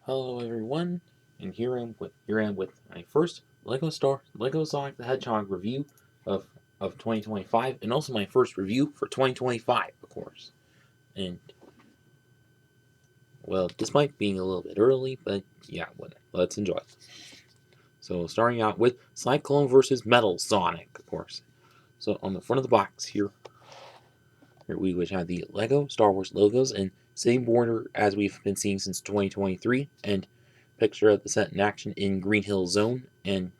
Hello everyone, and here I am with my first Lego Sonic the Hedgehog review of 2025, and also my first review for 2025, of course. And well, despite being a little bit early, but yeah, let's enjoy. So starting out with Cyclone versus Metal Sonic, of course. So on the front of the box here we which have the Lego Star Wars logos and same border as we've been seeing since 2023, and picture of the set in action in Green Hill Zone, and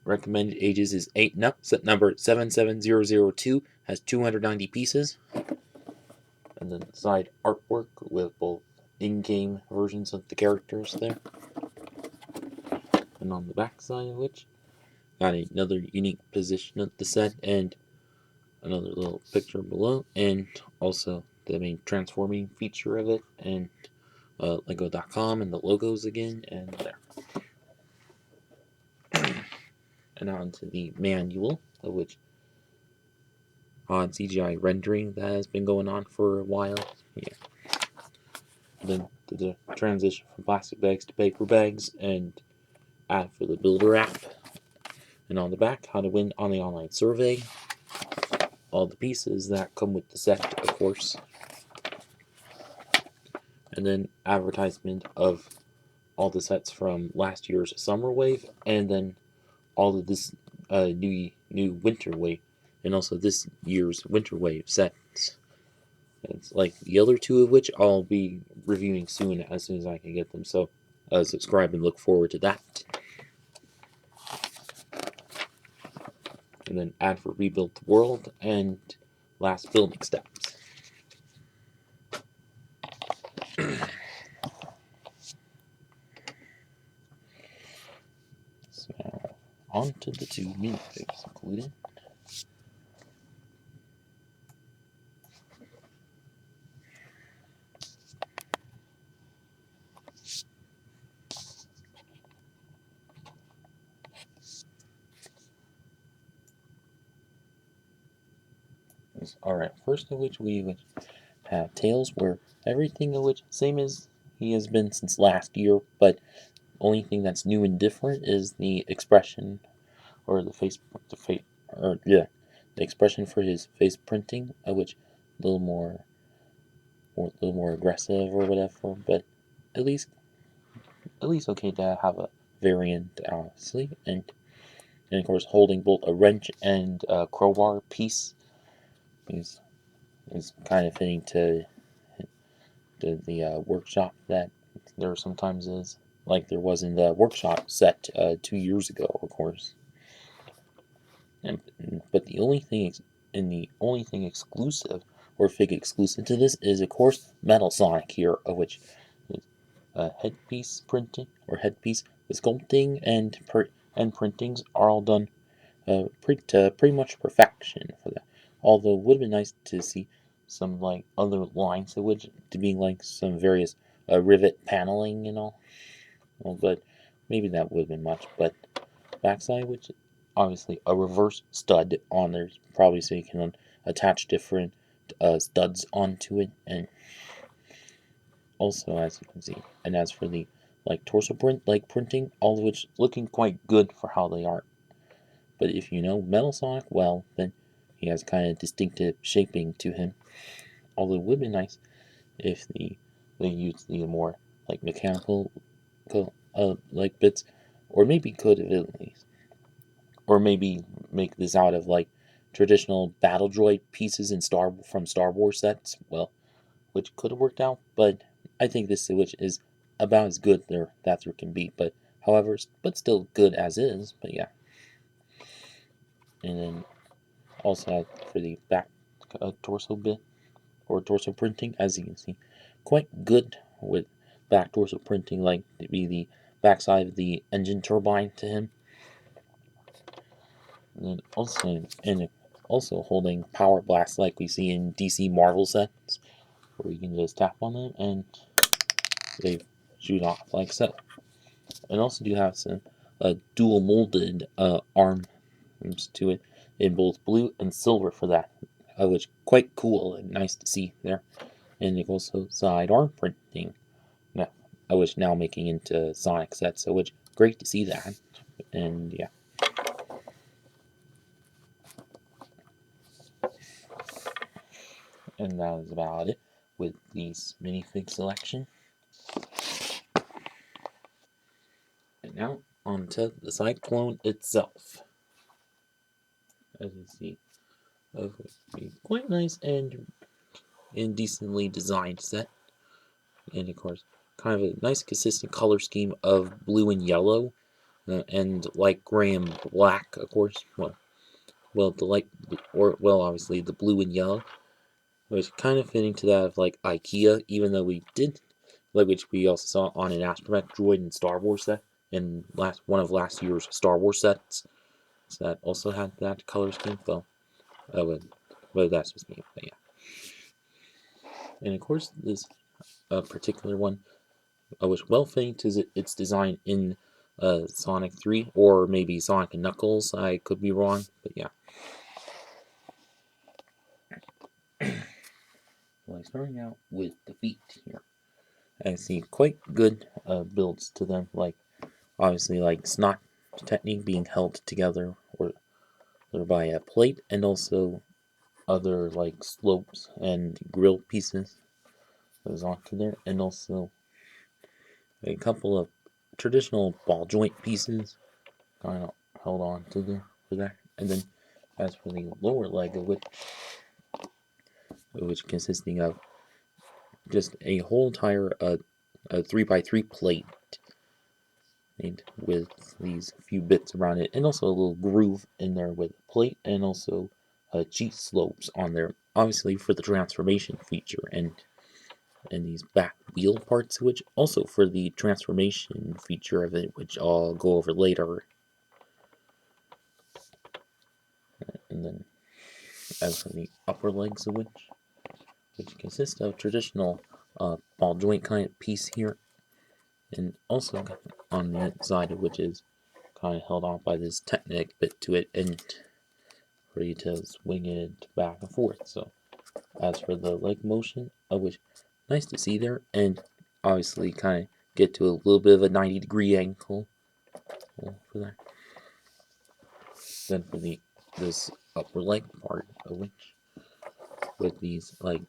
recommended ages is 8 and up. Set number 77002 has 290 pieces, and then side artwork with both in-game versions of the characters there, and on the back side of which got another unique position of the set and another little picture below, and also the main transforming feature of it, and Lego.com and the logos again, and there. And on to the manual, of which odd CGI rendering that has been going on for a while. Yeah. Then the transition from plastic bags to paper bags, and ad for the Builder app. And on the back, how to win on the online survey. All the pieces that come with the set, of course. And then advertisement of all the sets from last year's Summer Wave, and then all of this new Winter Wave, and also this year's Winter Wave sets. It's like the other two of which I'll be reviewing soon as I can get them. So subscribe and look forward to that. And then ad for Rebuild the World and last building steps. So on to the two minifigs included. Alright, first of which we would have Tails, where everything of which same as he has been since last year, but only thing that's new and different is the expression, or the expression for his face printing, which a little more aggressive or whatever. But at least okay to have a variant, honestly. And of course, holding both a wrench and a crowbar piece is kind of fitting to the workshop that there sometimes is, like there was in the workshop set 2 years ago, of course. But the only thing exclusive, or fig exclusive to this, is of course Metal Sonic here, of which headpiece printing, or headpiece, the sculpting and printings are all done pretty much perfection for that. Although it would have been nice to see some like other lines of which to being like some various rivet paneling and all. Well, but maybe that would have been much. But backside, which obviously a reverse stud on there, probably so you can attach different studs onto it, and also, as you can see, and as for the like torso print, like printing, all of which looking quite good for how they are. But if you know Metal Sonic well, then he has kind of distinctive shaping to him. Although it would be nice if they used the more like mechanical like bits, or maybe could have at least, or maybe make this out of like traditional battle droid pieces from Star Wars sets. Well, which could have worked out, but I think this which is about as good that there can be. But however, but still good as is. But yeah. And then also for the back torso bit, or torso printing, as you can see, quite good with back torso printing, like to be the backside of the engine turbine to him. And then also holding power blasts like we see in DC Marvel sets, where you can just tap on them and they shoot off like so. And also do have some dual molded arms to it in both blue and silver for that, which quite cool and nice to see there. And also side arm printing. Now, which now making into Sonic sets, so which great to see that. And yeah. And that was about it with these minifig selection. And now onto the Cyclone itself. As you see, a quite nice and decently designed set. And of course, kind of a nice consistent color scheme of blue and yellow, and light gray and black, of course. Well, the light, or well, obviously the blue and yellow, which kind of fitting to that of like IKEA, even though we did, like which we also saw on an Astromech Droid and Star Wars set, and one of last year's Star Wars sets, so that also had that color scheme. Well, whether that's just me, but yeah. And of course, this particular one, which well fitting to its design in Sonic 3, or maybe Sonic and Knuckles. I could be wrong, but yeah. Like starting out with the feet here, I see quite good builds to them. Like obviously, like snot technique being held together or by a plate, and also other like slopes and grill pieces goes onto there, and also a couple of traditional ball joint pieces kind of held on to there for that. And then as for the lower leg of which consisting of just a whole entire a 3x3 plate made with these few bits around it, and also a little groove in there with a plate, and also cheat slopes on there, obviously for the transformation feature, and these back wheel parts, which also for the transformation feature of it, which I'll go over later. And then as for the upper legs of which consists of traditional ball joint kind of piece here, and also on the inside of which is kind of held on by this Technic bit to it, and for you to swing it back and forth. So as for the leg motion, of which nice to see there, and obviously kind of get to a little bit of a 90-degree angle for that. Then for this upper leg part of which with these like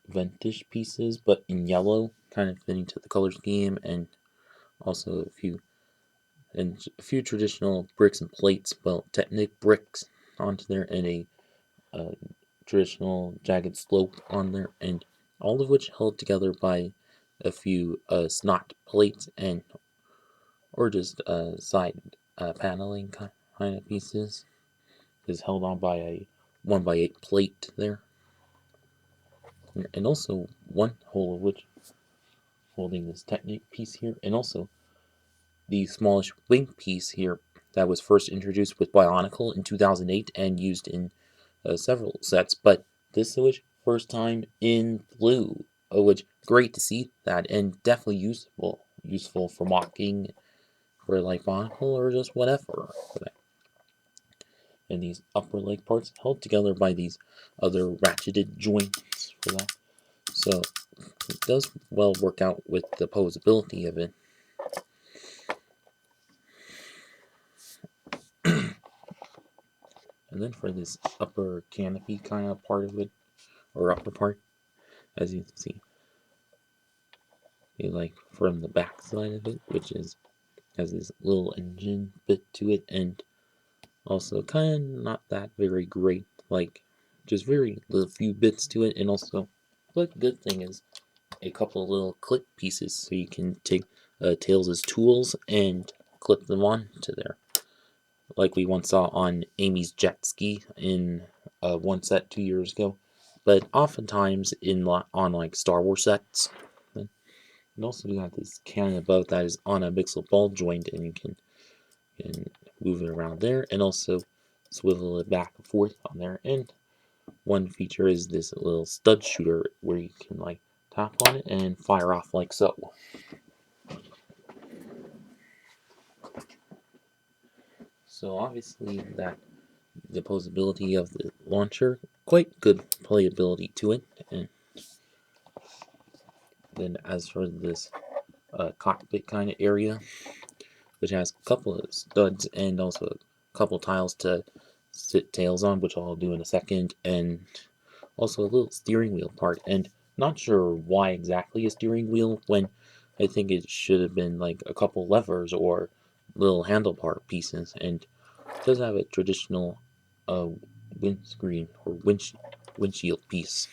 ventish pieces, but in yellow, kind of fitting to the color scheme, and also a few traditional bricks and plates, well, Technic bricks onto there, and a traditional jagged slope on there, and all of which held together by a few snot plates and or just side paneling kind of pieces is held on by a 1x8 plate there, and also one hole of which holding this Technic piece here, and also the smallish wing piece here that was first introduced with Bionicle in 2008 and used in several sets, but this was first time in blue, which great to see that, and definitely useful for mocking for like Bionicle or just whatever. And these upper leg parts held together by these other ratcheted joints for that. So it does well work out with the posability of it. And then for this upper canopy kind of part of it, or upper part, as you can see, like from the back side of it, which has this little engine bit to it, and also kind of not that very great, like just very little few bits to it, and also the good thing is a couple of little clip pieces, so you can take Tails' tools and clip them onto there, like we once saw on Amy's jet ski in one set 2 years ago, but oftentimes on like Star Wars sets. And also you have this cannon above that is on a Mixel ball joint, and you can move it around there, and also swivel it back and forth on there. And one feature is this little stud shooter where you can like tap on it and fire off like so. So obviously that the posability of the launcher, quite good playability to it. And then as for this cockpit kind of area, which has a couple of studs and also a couple tiles to sit tails on, which I'll do in a second, and also a little steering wheel part. And not sure why exactly a steering wheel when I think it should have been like a couple levers or little handlebar pieces. And it does have a traditional uh, windscreen or windshield piece,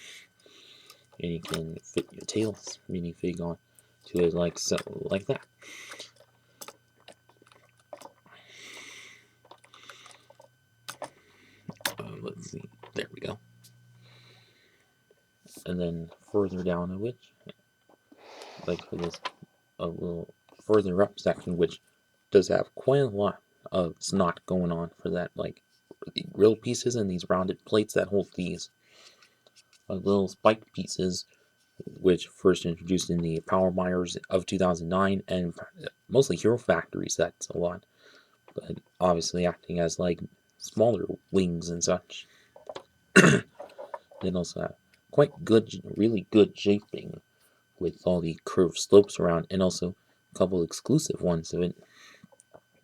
and you can fit your tails minifig on to it like so, like that. Let's see, there we go. And then further down a which, like for this a little further up section, which does have quite a lot of snot going on for that, like the grill pieces and these rounded plates that hold these little spike pieces, which first introduced in the Power Myers of 2009 and mostly Hero Factory sets a lot, but obviously acting as like smaller wings and such. Then also have quite good, really good shaping with all the curved slopes around, and also a couple exclusive ones of it.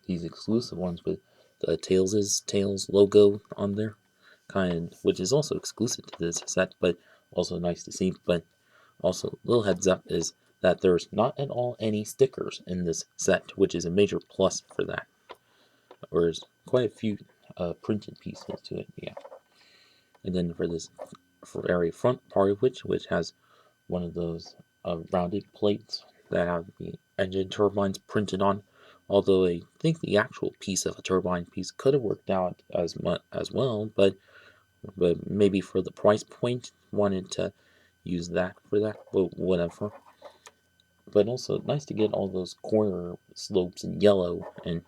These exclusive ones with the Tails logo on there, which is also exclusive to this set, but also nice to see. But also, little heads up is that there's not at all any stickers in this set, which is a major plus for that. There's quite a few printed pieces to it, yeah. And then for this very front part of which has one of those rounded plates that have the engine turbines printed on. Although I think the actual piece of a turbine piece could have worked out as much as well, but maybe for the price point, wanted to use that for that, but whatever. But also nice to get all those corner slopes in yellow, and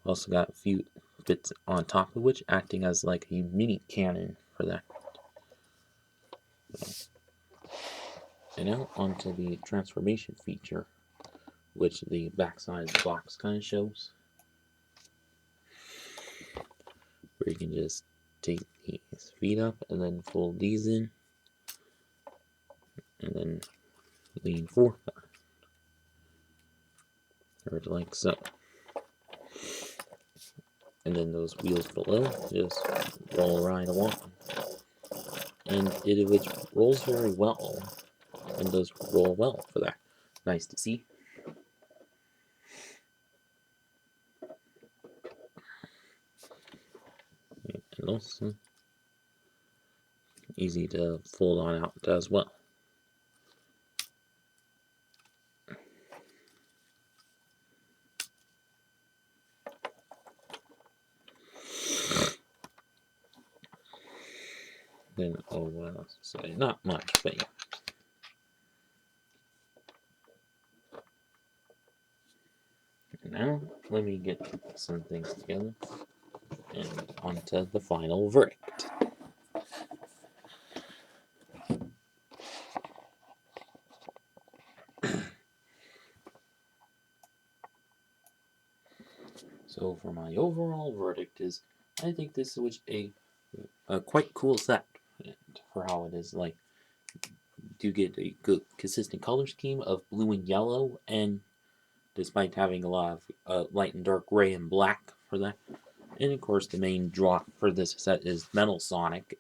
also got a few bits on top of which acting as like a mini cannon for that. And now onto the transformation feature, which the backside of the box kind of shows, where you can just take these feet up and then fold these in, and then lean forward, or like so. And then those wheels below just roll right along, and which rolls very well, and those roll well for that. Nice to see. And also easy to fold on out as well. Then, oh, what else to say? Not much, but yeah. Now, let me get some things together and onto the final verdict. So, for my overall verdict is, I think this was a quite cool set for how it is. Like, do get a good consistent color scheme of blue and yellow, and despite having a lot of light and dark gray and black for that. And of course, the main draw for this set is Metal Sonic,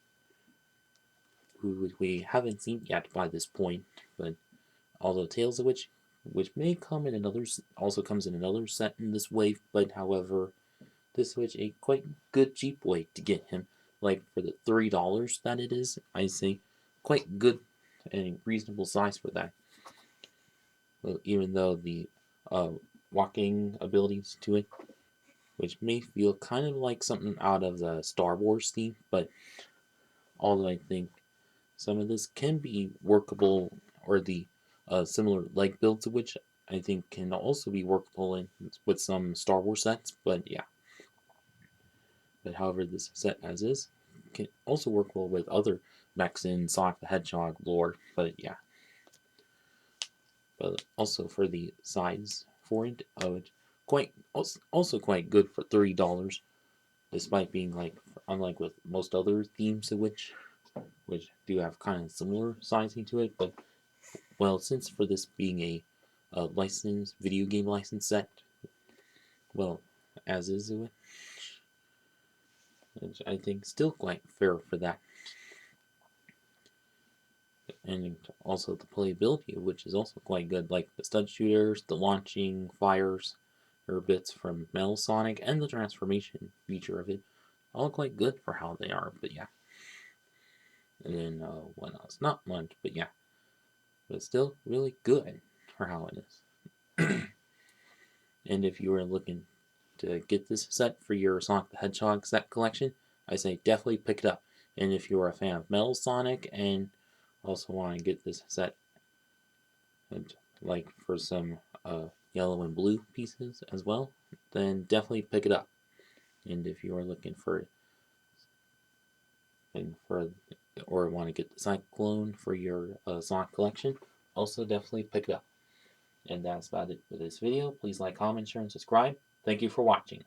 who we haven't seen yet by this point, but although Tales of which may come in another, also comes in another set in this wave, but however, this Switch a quite good cheap way to get him. Like for the $3 that it is, I say quite good and reasonable size for that. Well, even though the uh, walking abilities to it, which may feel kind of like something out of the Star Wars theme, but although I think some of this can be workable, or the similar leg builds of which I think can also be workable with some Star Wars sets, but yeah. But however, this set as is can also work well with other mechs in Sonic the Hedgehog lore, but yeah. But also for the size for it, quite also quite good for $30, despite being like unlike with most other themes of which do have kind of similar sizing to it. But well, since for this being a license, video game license set. Well, as is it, which I think still quite fair for that. And also the playability, which is also quite good, like the stud shooters, the launching fires, or bits from Metal Sonic, and the transformation feature of it, all quite good for how they are. But yeah, and then what else? Not much, but yeah, but still really good for how it is. And if you are looking to get this set for your Sonic the Hedgehog set collection, I say definitely pick it up. And if you're a fan of Metal Sonic and also want to get this set, and like for some yellow and blue pieces as well, then definitely pick it up. And if you are looking for or want to get the Cyclone for your Sonic collection, also definitely pick it up. And that's about it for this video. Please like, comment, share, and subscribe. Thank you for watching.